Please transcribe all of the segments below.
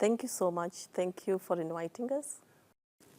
Thank you so much. Thank you for inviting us.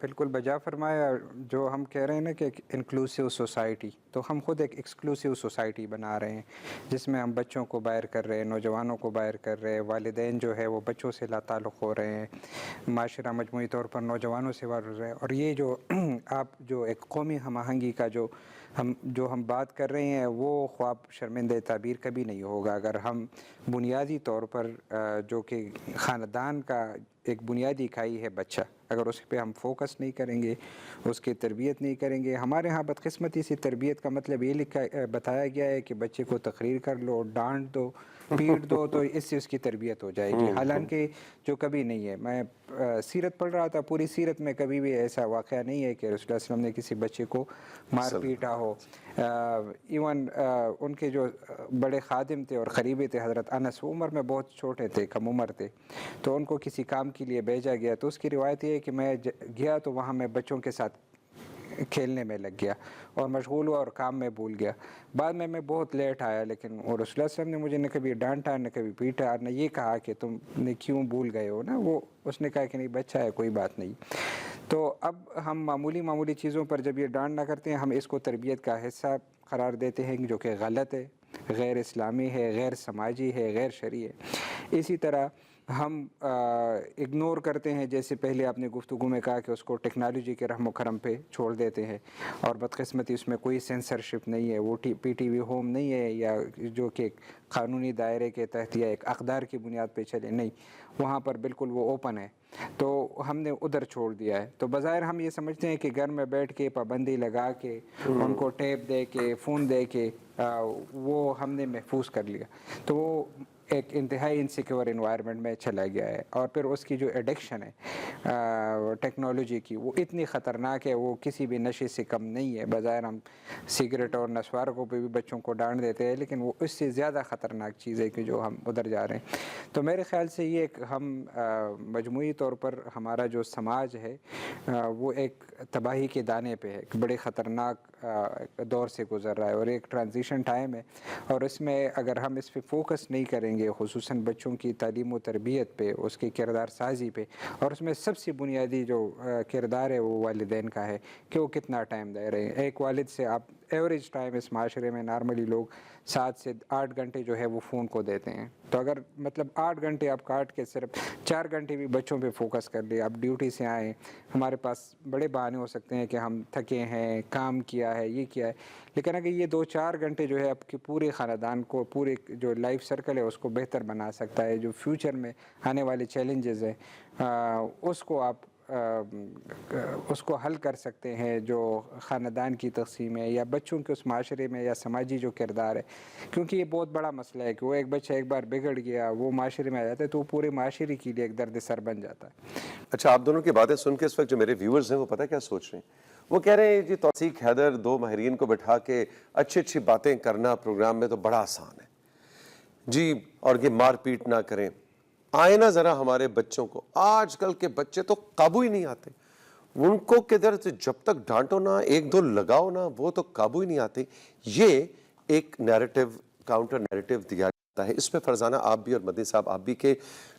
بالکل بجا فرمایا. جو ہم کہہ رہے ہیں نا کہ انکلوسیو سوسائٹی, تو ہم خود ایک ایکسکلوسیو سوسائٹی بنا رہے ہیں جس میں ہم بچوں کو باہر کر رہے ہیں, نوجوانوں کو باہر کر رہے ہیں, والدین جو ہے وہ بچوں سے لا تعلق ہو رہے ہیں, معاشرہ مجموعی طور پر نوجوانوں سے باہر ہو رہے ہیں. اور یہ جو آپ جو ایک قومی ہم آہنگی کا جو ہم بات کر رہے ہیں, وہ خواب شرمندہ تعبیر کبھی نہیں ہوگا اگر ہم بنیادی طور پر جو کہ خاندان کا ایک بنیادی اکائی ہے بچہ, اگر اس پہ ہم فوکس نہیں کریں گے, اس کی تربیت نہیں کریں گے. ہمارے ہاں بدقسمتی سے تربیت کا مطلب یہ بتایا گیا ہے کہ بچے کو تقریر کر لو, ڈانٹ دو, پیٹ دو تو اس سے اس کی تربیت ہو جائے گی, حالانکہ جو کبھی نہیں ہے. میں سیرت پڑھ رہا تھا, پوری سیرت میں کبھی بھی ایسا واقعہ نہیں ہے کہ رسول اللہ صلی اللہ علیہ وسلم نے کسی بچے کو مار پیٹا ہو. ایون ان کے جو بڑے خادم تھے اور قریبی تھے حضرت انس, وہ عمر میں بہت چھوٹے تھے, کم عمر تھے, تو ان کو کسی کام کے لیے بھیجا گیا. تو اس کی روایت یہ ہے کہ میں گیا تو وہاں میں بچوں کے ساتھ کھیلنے میں لگ گیا اور مشغول ہوا اور کام میں بھول گیا. بعد میں بہت لیٹ آیا, لیکن وہ رسول اللہ صلی اللہ علیہ وسلم نے مجھے نہ کبھی ڈانٹا, نہ کبھی پیٹا, نہ یہ کہا کہ تم نے کیوں بھول گئے ہو نا. وہ اس نے کہا کہ نہیں بچہ ہے, کوئی بات نہیں. تو اب ہم معمولی چیزوں پر جب یہ ڈانٹ نہ کرتے ہیں, ہم اس کو تربیت کا حصہ قرار دیتے ہیں جو کہ غلط ہے, غیر اسلامی ہے, غیر سماجی ہے, غیر شرعی ہے. اسی طرح ہم اگنور کرتے ہیں, جیسے پہلے آپ نے گفتگو میں کہا کہ اس کو ٹیکنالوجی کے رحم و کرم پہ چھوڑ دیتے ہیں, اور بدقسمتی اس میں کوئی سینسرشپ نہیں ہے, وہ پی ٹی وی ہوم نہیں ہے یا جو کہ قانونی دائرے کے تحت یا ایک اقدار کی بنیاد پہ چلے, نہیں, وہاں پر بالکل وہ اوپن ہے. تو ہم نے ادھر چھوڑ دیا ہے. تو بظاہر ہم یہ سمجھتے ہیں کہ گھر میں بیٹھ کے پابندی لگا کے ان کو ٹیپ دے کے, فون دے کے وہ ہم نے محفوظ کر لیا, تو وہ ایک انتہائی انسیکیور انوائرمنٹ میں چلا گیا ہے. اور پھر اس کی جو ایڈکشن ہے ٹیکنالوجی کی, وہ اتنی خطرناک ہے, وہ کسی بھی نشے سے کم نہیں ہے. بظاہر ہم سگریٹ اور نسواروں پہ بھی بچوں کو ڈانٹ دیتے ہیں, لیکن وہ اس سے زیادہ خطرناک چیز ہے کہ جو ہم ادھر جا رہے ہیں. تو میرے خیال سے یہ ایک ہم مجموعی طور پر ہمارا جو سماج ہے وہ ایک تباہی کے دانے پہ ہے, ایک بڑے خطرناک دور سے گزر رہا ہے, اور ایک ٹرانزیشن ٹائم ہے. اور اس میں اگر ہم اس پہ فوکس نہیں کریں گے, خصوصاً بچوں کی تعلیم و تربیت پہ, اس کی کردار سازی پہ, اور اس میں سب سے بنیادی جو کردار ہے وہ والدین کا ہے کہ وہ کتنا ٹائم دے رہے ہیں. ایک والد سے آپ ایوریج ٹائم اس معاشرے میں نارملی لوگ 7 سے 8 گھنٹے جو ہے وہ فون کو دیتے ہیں. تو اگر مطلب 8 گھنٹے آپ کاٹ کے صرف 4 گھنٹے بھی بچوں پہ فوکس کر لیں, آپ ڈیوٹی سے آئیں, ہمارے پاس بڑے بہانے ہو سکتے ہیں کہ ہم تھکے ہیں, کام کیا ہے, یہ کیا ہے, لیکن اگر یہ 2-4 گھنٹے جو ہے آپ کے پورے خاندان کو, پورے جو لائف سرکل ہے اس کو بہتر بنا سکتا ہے, جو فیوچر میں آنے والے چیلنجز ہیں اس کو آپ اس کو حل کر سکتے ہیں, جو خاندان کی تقسیم ہے یا بچوں کے اس معاشرے میں یا سماجی جو کردار ہے. کیونکہ یہ بہت بڑا مسئلہ ہے کہ وہ ایک بچہ ایک بار بگڑ گیا, وہ معاشرے میں آ جاتا ہے, تو وہ پورے معاشرے کے لیے ایک درد سر بن جاتا ہے. اچھا, آپ دونوں کی باتیں سن کے اس وقت جو میرے ویورز ہیں وہ پتہ کیا سوچ رہے ہیں؟ وہ کہہ رہے ہیں جی توثیق حیدر 2 ماہرین کو بٹھا کے اچھی باتیں کرنا پروگرام میں تو بڑا آسان ہے جی, اور یہ مار پیٹ نہ کریں. آئے نا ذرا ہمارے بچوں کو, آج کل کے بچے تو قابو ہی نہیں آتے, ان کو کدھر سے جب تک ڈانٹو نہ, 1-2 لگاؤ نہ, وہ تو قابو ہی نہیں آتے. یہ ایک نیریٹو, کاؤنٹر نیریٹو دیا جاتا ہے. اس پہ فرزانہ آپ بھی اور مدنی صاحب آپ بھی کہ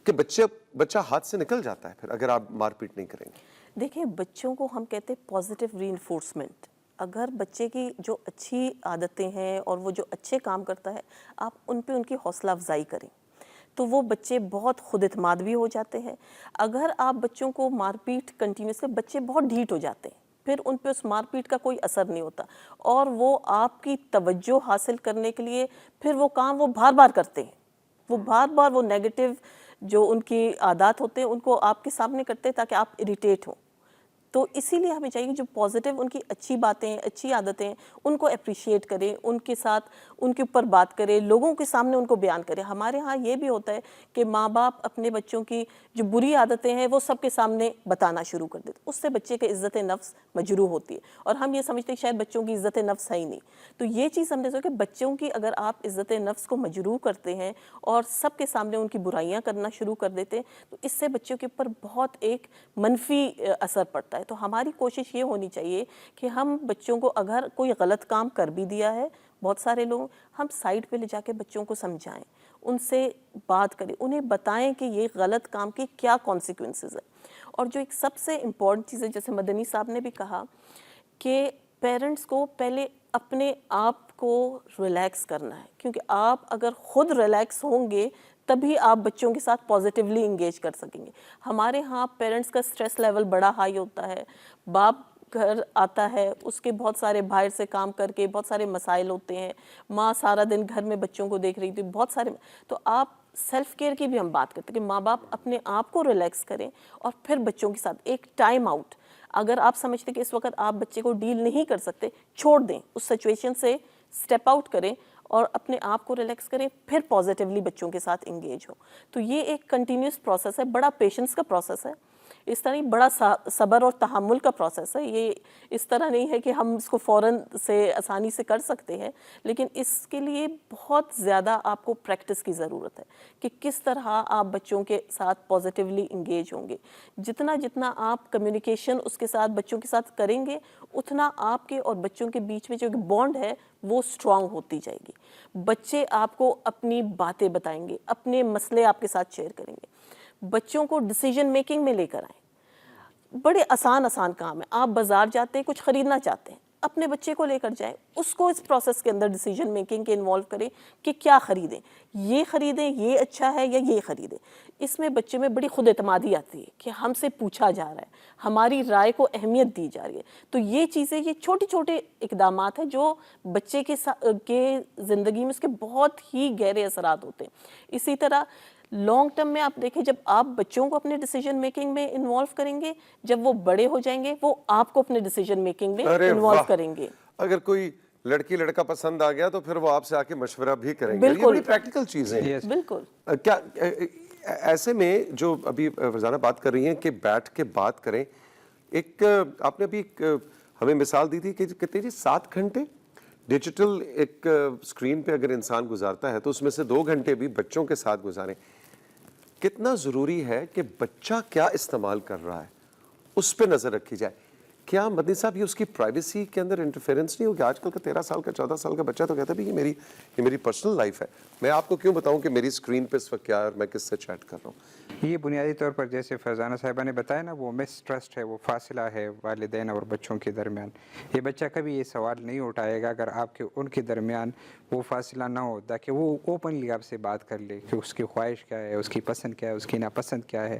بچہ ہاتھ سے نکل جاتا ہے پھر اگر آپ مار پیٹ نہیں کریں گے. دیکھیں, بچوں کو ہم کہتے ہیں پازیٹیو ری انفورسمنٹ. اگر بچے کی جو اچھی عادتیں ہیں اور وہ جو اچھے کام کرتا ہے, آپ ان پہ ان کی حوصلہ افزائی کریں تو وہ بچے بہت خود اعتماد بھی ہو جاتے ہیں. اگر آپ بچوں کو مار پیٹ کنٹینیوسلی, بچے بہت ڈھیٹ ہو جاتے ہیں, پھر ان پہ اس مار پیٹ کا کوئی اثر نہیں ہوتا, اور وہ آپ کی توجہ حاصل کرنے کے لیے پھر وہ کام وہ بار بار کرتے ہیں. وہ بار بار وہ نیگیٹو جو ان کی عادات ہوتے ہیں ان کو آپ کے سامنے کرتے ہیں تاکہ آپ اریٹیٹ ہوں. تو اسی لیے ہمیں چاہیے جو پازیٹیو ان کی اچھی باتیں, اچھی عادتیں, ان کو اپریشیٹ کریں, ان کے ساتھ ان کے اوپر بات کریں, لوگوں کے سامنے ان کو بیان کریں. ہمارے ہاں یہ بھی ہوتا ہے کہ ماں باپ اپنے بچوں کی جو بری عادتیں ہیں وہ سب کے سامنے بتانا شروع کر دیتے, اس سے بچے کے عزت نفس مجروح ہوتی ہے, اور ہم یہ سمجھتے ہیں کہ شاید بچوں کی عزت نفس ہے ہی نہیں. تو یہ چیز ہم نے سوچا کہ بچوں کی اگر آپ عزت نفس کو مجروح کرتے ہیں اور سب کے سامنے ان کی برائیاں کرنا شروع کر دیتے ہیں, تو اس سے بچوں کے اوپر بہت ایک منفی اثر پڑتا ہے. تو ہماری کوشش یہ ہونی چاہیے کہ ہم بچوں کو اگر کوئی غلط کام کر بھی دیا ہے, بہت سارے لوگ, ہم سائڈ پہ لے جا کے بچوں کو سمجھائیں, ان سے بات کریں, انہیں بتائیں کہ یہ غلط کام کی کیا کانسیکوینسز ہیں. اور جو ایک سب سے امپورٹنٹ چیز ہے جیسے مدنی صاحب نے بھی کہا کہ پیرنٹس کو پہلے اپنے آپ کو ریلیکس کرنا ہے, کیونکہ آپ اگر خود ریلیکس ہوں گے تبھی آپ بچوں کے ساتھ پازیٹیولی انگیج کر سکیں گے. ہمارے ہاں پیرنٹس کا اسٹریس لیول بڑا ہائی ہوتا ہے, باپ گھر آتا ہے, اس کے بہت سارے باہر سے کام کر کے بہت سارے مسائل ہوتے ہیں, ماں سارا دن گھر میں بچوں کو دیکھ رہی تھی, بہت سارے, تو آپ سیلف کیئر کی بھی ہم بات کرتے ہیں کہ ماں باپ اپنے آپ کو ریلیکس کریں اور پھر بچوں کے ساتھ ایک ٹائم آؤٹ, اگر آپ سمجھتے کہ اس وقت آپ بچے کو ڈیل نہیں کر سکتے, چھوڑ دیں, اس سچویشن سے اسٹیپ آؤٹ کریں اور اپنے آپ کو ریلیکس کریں, پھر پازیٹیولی بچوں کے ساتھ انگیج ہو. تو یہ ایک کنٹینیوس پروسیس ہے, بڑا پیشنس کا پروسیس ہے, اس طرح بڑا صبر اور تحمل کا پروسیس ہے. یہ اس طرح نہیں ہے کہ ہم اس کو فوراً سے آسانی سے کر سکتے ہیں, لیکن اس کے لیے بہت زیادہ آپ کو پریکٹس کی ضرورت ہے کہ کس طرح آپ بچوں کے ساتھ پازیٹیولی انگیج ہوں گے. جتنا آپ کمیونیکیشن اس کے ساتھ بچوں کے ساتھ کریں گے, اتنا آپ کے اور بچوں کے بیچ میں جو بانڈ ہے وہ اسٹرانگ ہوتی جائے گی. بچے آپ کو اپنی باتیں بتائیں گے, اپنے مسئلے آپ کے ساتھ شیئر کریں گے. بچوں کو ڈیسیجن میکنگ میں لے کر آئیں. بڑے آسان کام ہے, آپ بازار جاتے ہیں, کچھ خریدنا چاہتے ہیں, اپنے بچے کو لے کر جائیں, اس کو اس پروسیس کے اندر ڈیسیجن میکنگ کے انوالو کریں کہ کیا خریدیں, یہ اچھا ہے یا یہ خریدیں. اس میں بچے میں بڑی خود اعتمادی آتی ہے کہ ہم سے پوچھا جا رہا ہے, ہماری رائے کو اہمیت دی جا رہی ہے. تو یہ چیزیں, یہ چھوٹے اقدامات ہیں جو بچے کے زندگی میں اس کے بہت ہی گہرے اثرات ہوتے ہیں. اسی طرح لانگ ٹرم میں آپ دیکھیں, جب آپ بچوں کو اپنے ڈیسیجن میکنگ میں انوالو کریں گے, جب وہ بڑے ہو جائیں گے وہ آپ کو اپنے ڈیسیجن میکنگ میں انوالو کریں گے. اگر کوئی لڑکی لڑکا پسند آ گیا تو پھر وہ آپ سے آ کے مشورہ بھی کریں گے. یہ بڑی پریکٹیکل چیزیں ہیں. بالکل. کیا ایسے میں جو ابھی فرزانہ بات کر رہی ہیں کہ بیٹھ کے بات کریں, ایک آپ نے ابھی ہمیں مثال دی تھی کہ کتنے جی 7 گھنٹے ڈیجیٹل ایک اسکرین پہ اگر انسان گزارتا ہے تو اس میں سے 2 گھنٹے بھی بچوں کے ساتھ گزاریں. کتنا ضروری ہے کہ بچہ کیا استعمال کر رہا ہے اس پہ نظر رکھی جائے. کیا مدنی صاحب یہ اس کی پرائیویسی کے اندر انٹرفیرنس نہیں ہوگی؟ آج کل کا 13 سال کا 14 سال کا بچہ تو کہتا ہے یہ میری پرسنل لائف ہے, میں آپ کو کیوں بتاؤں کہ میری اسکرین پہ اس وقت کیا ہے اور میں کس سے چیٹ کر رہا ہوں. یہ بنیادی طور پر جیسے فرزانہ صاحبہ نے بتایا نا, وہ مس ٹرسٹ ہے, وہ فاصلہ ہے والدین اور بچوں کے درمیان. یہ بچہ کبھی یہ سوال نہیں اٹھائے گا اگر آپ کے ان کے درمیان وہ فاصلہ نہ ہو, تاکہ وہ اوپنلی آپ سے بات کر لے کہ اس کی خواہش کیا ہے, اس کی پسند کیا ہے, اس کی ناپسند کیا ہے,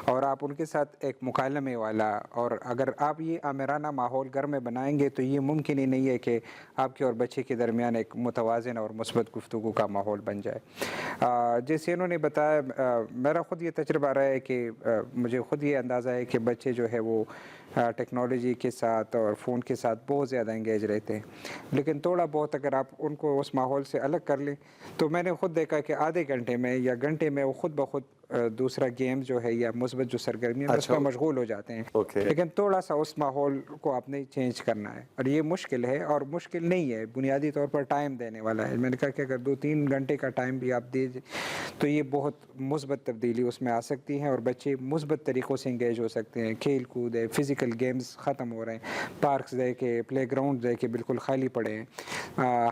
اور آپ ان کے ساتھ ایک مکالمے والا, اور اگر آپ یہ آمرانہ ماحول گھر میں بنائیں گے تو یہ ممکن ہی نہیں ہے کہ آپ کے اور بچے کے درمیان ایک متوازن اور مثبت گفتگو کا ماحول بن جائے. جیسے انہوں نے بتایا, میرا خود یہ تجربہ رہا ہے کہ مجھے خود یہ اندازہ ہے کہ بچے جو ہے وہ ٹیکنالوجی کے ساتھ اور فون کے ساتھ بہت زیادہ انگیج رہتے ہیں, لیکن تھوڑا بہت اگر آپ ان کو اس ماحول سے الگ کر لیں تو میں نے خود دیکھا کہ آدھے گھنٹے میں یا گھنٹے میں وہ خود بخود دوسرا گیم جو ہے یا مثبت جو سرگرمی ہے اس میں مشغول ہو جاتے ہیں. لیکن تھوڑا سا اس ماحول کو آپ نے چینج کرنا ہے, اور یہ مشکل ہے, اور مشکل نہیں ہے, بنیادی طور پر ٹائم دینے والا ہے. میں نے کہا کہ اگر 2-3 گھنٹے کا ٹائم بھی آپ دے تو یہ بہت مثبت تبدیلی اس میں آ سکتی ہیں, اور بچے مثبت طریقوں سے انگیج ہو سکتے ہیں. کھیل کود ہے, فزیکل گیمز ختم ہو رہے ہیں, پارکس دے کے, پلے گراؤنڈ دے کے بالکل خالی پڑے ہیں.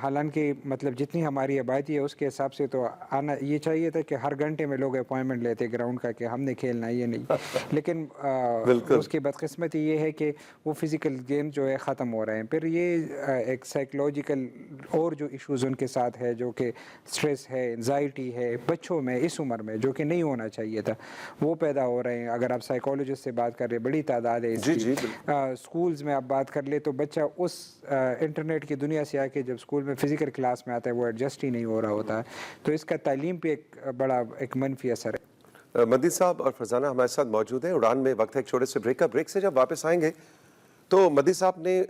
حالانکہ مطلب جتنی ہماری آبادی ہے اس کے حساب سے تو آنا یہ چاہیے تھا کہ ہر گھنٹے میں لوگ اپوائنٹمنٹ لیتے گراؤنڈ کا کہ ہم نے کھیلنا ہے, یہ نہیں. لیکن اس کی بدقسمتی یہ ہے کہ وہ فزیکل گیم جو ہے ختم ہو رہے ہیں. پھر یہ ایک سائیکولوجیکل اور جو ایشوز ان کے ساتھ ہے, جو کہ سٹریس ہے, انزائٹی ہے بچوں میں اس عمر میں, جو کہ نہیں ہونا چاہیے تھا, وہ پیدا ہو رہے ہیں. اگر آپ سائیکولوجسٹ سے بات کر رہے ہیں, بڑی تعداد ہے اس کی. اسکولز میں آپ بات کر لیں تو بچہ اس انٹرنیٹ کی دنیا سے آ کے جب اسکول میں فزیکل کلاس میں آتا ہے وہ ایڈجسٹ ہی نہیں ہو رہا ہوتا ہے, تو اس کا تعلیم پہ ایک بڑا ایک منفی اثر ہے. مدنی صاحب اور فرزانہ ہمارے ساتھ موجود ہیں. اڑان میں وقت ہے ایک چھوٹے سے بریک کا. بریک سے جب واپس آئیں گے تو مدنی صاحب نے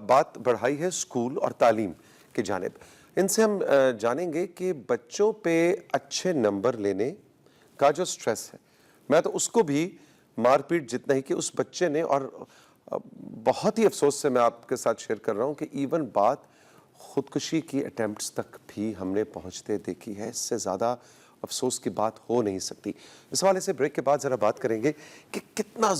بات بڑھائی ہے اسکول اور تعلیم کی جانب. ان سے ہم جانیں گے کہ بچوں پہ اچھے نمبر لینے کا جو سٹریس ہے, میں تو اس کو بھی مار پیٹ جتنا ہی کہ اس بچے نے, اور بہت ہی افسوس سے میں آپ کے ساتھ شیئر کر رہا ہوں کہ ایون بات خودکشی کی اٹیمپٹس تک بھی ہم نے پہنچتے دیکھی ہے. اس سے زیادہ افسوس کی بات ہو نہیں سکتی. اس حوالے سے بریک کے بعد ذرا بات کریں گے کہ کتنا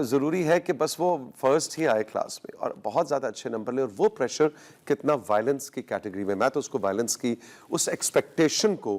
ضروری ہے کہ بس وہ فرسٹ ہی آئے کلاس میں اور بہت زیادہ اچھے نمبر لے, اور وہ پریشر کتنا وائلنس کی کیٹیگری میں, میں تو اس کو وائلنس کی اس ایکسپیکٹیشن کو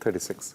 36।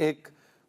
$1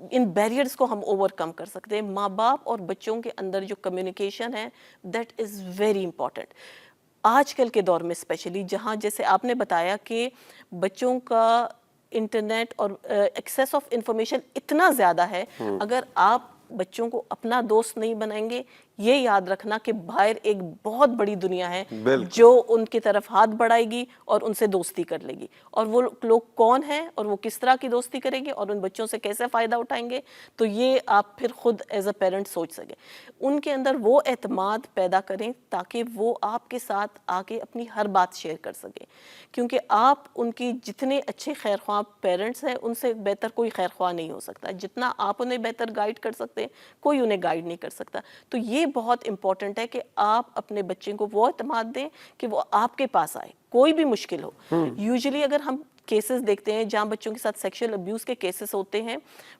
ان بیریئرز کو ہم اوور کم کر سکتے ہیں. ماں باپ اور بچوں کے اندر جو کمیونیکیشن ہے دیٹ از ویری امپورٹنٹ آج کل کے دور میں اسپیشلی, جہاں جیسے آپ نے بتایا کہ بچوں کا انٹرنیٹ اور ایکسیس آف انفارمیشن اتنا زیادہ ہے. اگر آپ بچوں کو اپنا دوست نہیں بنائیں گے, یہ یاد رکھنا کہ باہر ایک بہت بڑی دنیا ہے جو ان کی طرف ہاتھ بڑھائے گی اور ان سے دوستی کر لے گی, اور وہ لوگ کون ہیں اور وہ کس طرح کی دوستی کریں گے اور ان بچوں سے کیسے فائدہ اٹھائیں گے, تو یہ آپ پھر خود ایز اے پیرنٹ سوچ سکیں. ان کے اندر وہ اعتماد پیدا کریں تاکہ وہ آپ کے ساتھ آ کے اپنی ہر بات شیئر کر سکیں, کیونکہ آپ ان کی جتنے اچھے خیر خواہ پیرنٹس ہیں ان سے بہتر کوئی خیر خواہ نہیں ہو سکتا. جتنا آپ انہیں بہتر گائیڈ کر سکتے ہیں کوئی انہیں گائیڈ نہیں کر سکتا. تو یہ بہت امپورٹنٹ ہے کہ آپ اپنے بچے کو وہ اعتماد دیں کہ وہ آپ کے پاس آئے کوئی بھی مشکل ہو. یوزلی اگر ہم کیسز دیکھتے ہیں جہاں بچوں کے ساتھ سیکشل ابیوز کے کیسز ہوتے ہیں,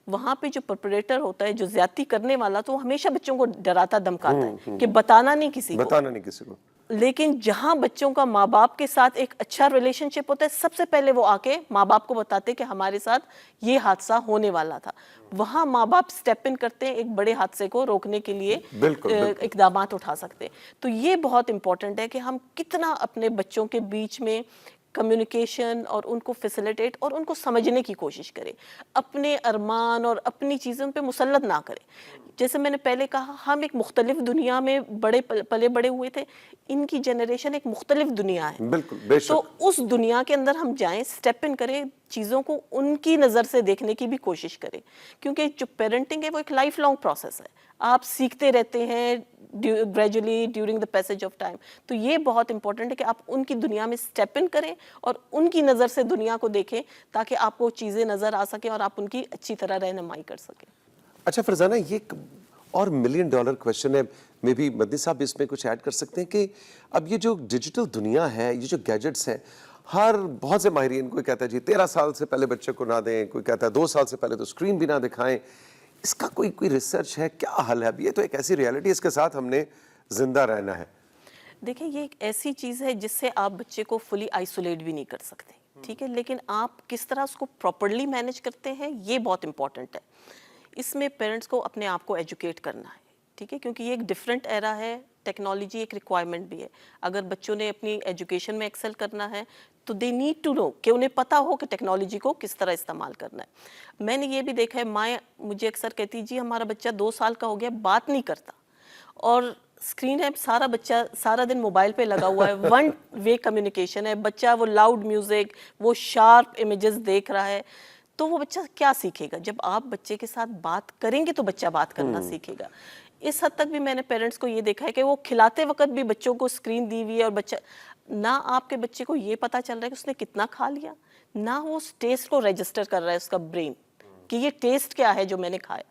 وہاں پہ جو پرپریٹر ہوتا ہے, جو زیادتی کرنے والا, تو وہ ہمیشہ بچوں کو ڈراتا دھمکاتا ہے کہ بتانا نہیں کسی کو. لیکن جہاں بچوں کا ماں باپ کے ساتھ ایک اچھا ریلیشن شپ ہوتا ہے, سب سے پہلے وہ آ کے ماں باپ کو بتاتے کہ ہمارے ساتھ یہ حادثہ ہونے والا تھا. وہاں ماں باپ سٹیپ ان کرتے ہیں ایک بڑے حادثے کو روکنے کے لیے اقدامات اٹھا سکتے ہیں. تو یہ بہت امپورٹنٹ ہے کہ ہم کتنا اپنے بچوں کے بیچ میں کمیونیکیشن اور ان کو فیسیلیٹیٹ اور ان کو سمجھنے کی کوشش کریں, اپنے ارمان اور اپنی چیزوں پہ مسلط نہ کریں. جیسے میں نے پہلے کہا, ہم ایک مختلف دنیا میں پلے بڑے ہوئے تھے, ان کی جنریشن ایک مختلف دنیا ہے. بالکل بے شک. تو اس دنیا کے اندر ہم جائیں, سٹیپ ان کریں, چیزوں کو ان کی نظر سے دیکھنے کی بھی کوشش کریں, کیونکہ جو پیرنٹنگ ہے وہ ایک لائف لانگ پروسیس ہے. آپ سیکھتے رہتے ہیں gradually during the passage of time. تو یہ بہت امپورٹنٹ ہے کہ آپ ان کی دنیا میں سٹیپ ان کریں اور ان کی نظر سے دنیا کو دیکھیں تاکہ آپ کو چیزیں نظر آ سکیں اور آپ ان کی اچھی طرح رہنمائی کر سکیں. اچھا فرزانہ, یہ ایک اور $1 ملین کویشچن ہے, میں بھی مدنی صاحب اس میں کچھ ایڈ کر سکتے ہیں کہ اب یہ جو ڈیجیٹل دنیا ہے, یہ جو گیجٹس ہیں, بہت سے ماہرین, کوئی کہتا ہے جی 13 سال سے پہلے بچے کو نہ دیں, کوئی کہتا ہے 2 سال سے پہلے تو اسکرین بھی نہ دکھائیں. اس کا کوئی ریسرچ ہے, کیا حل ہے؟ اب یہ تو ایک ایسی ریالٹی ہے, اس کے ساتھ ہم نے زندہ رہنا ہے. دیکھیں, یہ ایک ایسی چیز ہے جس سے آپ بچے کو فلی آئسولیٹ بھی نہیں کر سکتے, ٹھیک ہے, لیکن آپ کس طرح اس کو پراپرلی مینیج کرتے ہیں یہ بہت امپورٹنٹ ہے. اس میں پیرنٹس کو اپنے آپ کو ایجوکیٹ کرنا ہے, ٹھیک ہے, کیونکہ یہ ایک ڈفرینٹ ایرا ہے, ٹیکنالوجی ایک ریکوائرمنٹ بھی ہے. اگر بچوں نے اپنی ایجوکیشن میں ایکسل کرنا ہے تو دے نیڈ ٹو نو کہ انہیں پتہ ہو کہ ٹیکنالوجی کو کس طرح استعمال کرنا ہے. میں نے یہ بھی دیکھا ہے, مائیں مجھے اکثر کہتی جی ہمارا بچہ 2 سال کا ہو گیا, بات نہیں کرتا, اور اسکرین ہے, سارا بچہ سارا دن موبائل پہ لگا ہوا ہے, 1 وے کمیونیکیشن ہے, بچہ وہ لاؤڈ میوزک, وہ شارپ امیجز دیکھ رہا ہے. تو وہ بچہ کیا سیکھے گا؟ جب آپ بچے کے ساتھ بات کریں گے تو بچہ بات کرنا سیکھے گا. اس حد تک بھی میں نے پیرنٹس کو یہ دیکھا ہے کہ وہ کھلاتے وقت بھی بچوں کو اسکرین دی ہوئی ہے, اور بچہ نہ آپ کے بچے کو یہ پتا چل رہا ہے کہ اس نے کتنا کھا لیا, نہ وہ اس ٹیسٹ کو رجسٹر کر رہا ہے اس کا برین کہ یہ ٹیسٹ کیا ہے جو میں نے کھایا.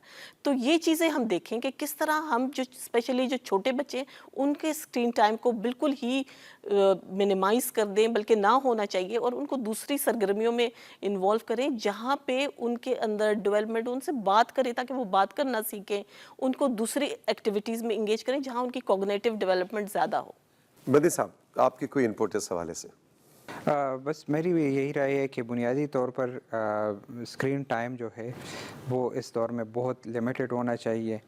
تو یہ چیزیں ہم دیکھیں کہ کس طرح ہم جو اسپیشلی جو چھوٹے بچے ہیں ان کے اسکرین ٹائم کو بالکل ہی منیمائز کر دیں, بلکہ نہ ہونا چاہیے, اور ان کو دوسری سرگرمیوں میں انوالو کریں جہاں پہ ان کے اندر ڈیولپمنٹ, ان سے بات کریں تاکہ وہ بات کرنا سیکھیں, ان کو دوسری ایکٹیویٹیز میں انگیج کریں جہاں ان کی کوگنیٹو ڈیولپمنٹ زیادہ ہو. مدنی صاحب, آپ کی کوئی انپوٹ اس حوالے سے؟ بس میری بھی یہی رائے ہے کہ بنیادی طور پر اسکرین ٹائم جو ہے وہ اس دور میں بہت لمیٹڈ ہونا چاہیے,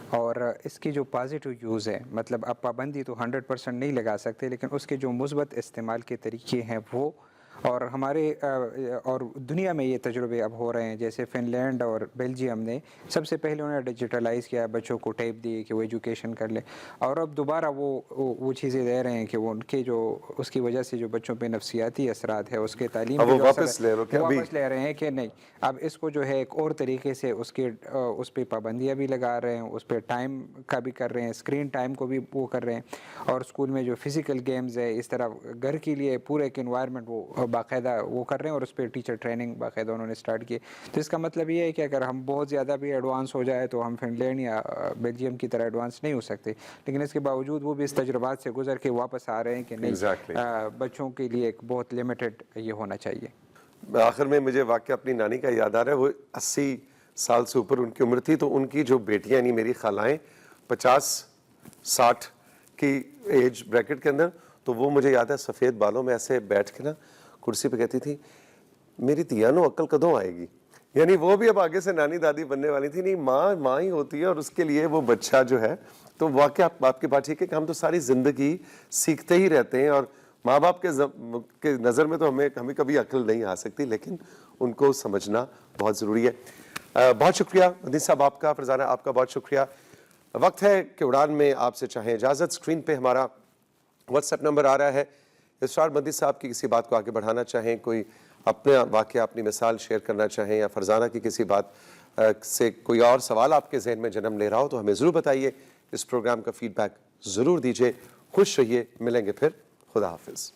اور اس کی جو پازیٹیو یوز ہے, مطلب اب پابندی تو 100% نہیں لگا سکتے, لیکن اس کے جو مثبت استعمال کے طریقے ہیں وہ, اور ہمارے اور دنیا میں یہ تجربے اب ہو رہے ہیں, جیسے فن لینڈ اور بیلجیم نے سب سے پہلے انہوں نے ڈیجیٹلائز کیا, بچوں کو ٹیپ دی کہ وہ ایجوکیشن کر لیں, اور اب دوبارہ وہ چیزیں دے رہے ہیں کہ وہ ان کے جو اس کی وجہ سے جو بچوں پہ نفسیاتی اثرات ہے, اس کے تعلیم پہ جو واپس لے رہے ہیں کہ نہیں, اب اس کو جو ہے ایک اور طریقے سے اس پہ پابندیاں بھی لگا رہے ہیں, اس پہ ٹائم کا بھی کر رہے ہیں, اسکرین ٹائم کو بھی وہ کر رہے ہیں, اور اسکول میں جو فزیکل گیمز ہے, اس طرح گھر کے لیے پورے ایک انوائرمنٹ وہ باقاعدہ وہ کر رہے ہیں, اور اس پہ ٹیچر ٹریننگ باقاعدہ انہوں نے اسٹارٹ کی. تو اس کا مطلب یہ ہے کہ اگر ہم بہت زیادہ بھی ایڈوانس ہو جائے تو ہم فن لینڈ یا بیلجیم کی طرح ایڈوانس نہیں ہو سکتے, لیکن اس کے باوجود وہ بھی اس تجربات سے گزر کے واپس آ رہے ہیں کہ نہیں, بچوں کے لیے ایک بہت لمیٹڈ یہ ہونا چاہیے. آخر میں مجھے واقعہ اپنی نانی کا یاد آ رہا ہے, وہ 80 سال سے اوپر ان کی عمر تھی, تو ان کی جو بیٹیاں یعنی میری خالائیں 50-60 کی ایج بریکٹ کے اندر, تو وہ مجھے یاد ہے سفید بالوں میں ایسے بیٹھ کے نا کرسی پہ کہتی تھی, میری تیانو عقل کدوں آئے گی, یعنی وہ بھی اب آگے سے نانی دادی بننے والی تھی. نہیں, ماں ہی ہوتی ہے اور اس کے لیے وہ بچہ جو ہے. تو واقعہ آپ کی بات ٹھیک ہے کہ ہم تو ساری زندگی سیکھتے ہی رہتے ہیں, اور ماں باپ کے نظر میں تو ہمیں کبھی عقل نہیں آ سکتی, لیکن ان کو سمجھنا بہت ضروری ہے. بہت شکریہ مدنی صاحب آپ کا, فرزانہ آپ کا بہت شکریہ. وقت ہے کہ اڑان میں آپ سے چاہیں اجازت. اسکرین پہ ہمارا واٹس ایپ نمبر آ رہا ہے. اسرار مدنی صاحب کی کسی بات کو آگے بڑھانا چاہیں, کوئی اپنا واقعہ اپنی مثال شیئر کرنا چاہیں, یا فرزانہ کی کسی بات سے کوئی اور سوال آپ کے ذہن میں جنم لے رہا ہو, تو ہمیں ضرور بتائیے. اس پروگرام کا فیڈ بیک ضرور دیجیے. خوش رہیے, ملیں گے پھر. خدا حافظ.